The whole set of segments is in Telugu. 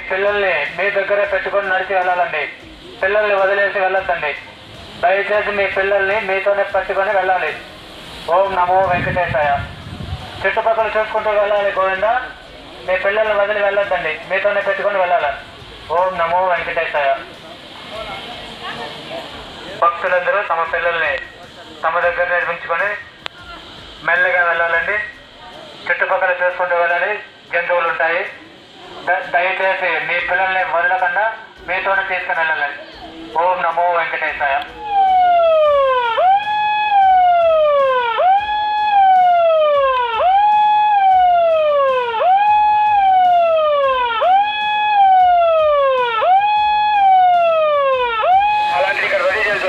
పిల్లల్ని మీ దగ్గరే పెట్టుకొని నడిచి వెళ్ళాలండి. పిల్లల్ని వదిలేసి వెళ్ళొద్దండి. దయచేసి మీ పిల్లల్ని మీతోనే పెట్టుకొని వెళ్ళాలి. ఓం నమో వెంకటేశాయ. చుట్టుపక్కల చూసుకుంటూ వెళ్ళాలి గోవింద. మీ పిల్లల్ని వదిలి వెళ్ళొద్దండి, మీతోనే పెట్టుకొని వెళ్ళాలి. ఓం నమో వెంకటేశాయ. భక్తులందరూ తమ పిల్లల్ని తమ దగ్గరనే ఉంచుకొని మెల్లగా వెళ్ళాలండి. చుట్టుపక్కల చూసుకుంటూ వెళ్ళాలి, జంతువులు ఉంటాయి. దయచేసి మీ పిల్లల్ని వదలకుండా మీతోనే తీసుకుని వెళ్ళాలి. ఓం నమో వెంకటేశాయ. అలాంటి ఇక్కడ రెడీ చేసి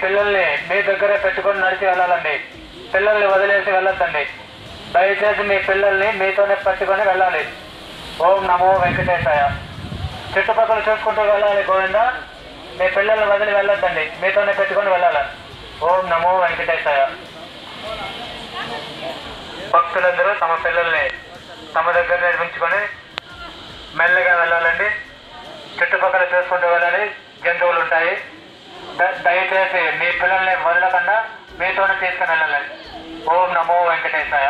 పిల్లల్ని మీ దగ్గరే పెట్టుకొని నడిచి వెళ్ళాలండి. పిల్లల్ని వదిలేసి వెళ్ళొద్దండి. దయచేసి మీ పిల్లల్ని మీతోనే పెట్టుకొని వెళ్ళాలి. ఓం నమో వెంకటేశాయ. చుట్టుపక్కల చూసుకుంటూ వెళ్ళాలి గోవింద. మీ పిల్లల్ని వదిలి వెళ్ళొద్దండి, మీతోనే పెట్టుకొని వెళ్ళాలి. ఓం నమో వెంకటేశాయ. భక్తులందరూ తమ పిల్లల్ని తమ దగ్గరనే ఉంచుకొని మెల్లగా వెళ్ళాలండి. చుట్టుపక్కల చూసుకుంటూ వెళ్ళాలి, జంతువులు ఉంటాయి. దయచేసి మీ పిల్లల్ని వదలకుండా మీతోనే తీసుకుని వెళ్ళాలి. ఓం నమో వెంకటేశాయ.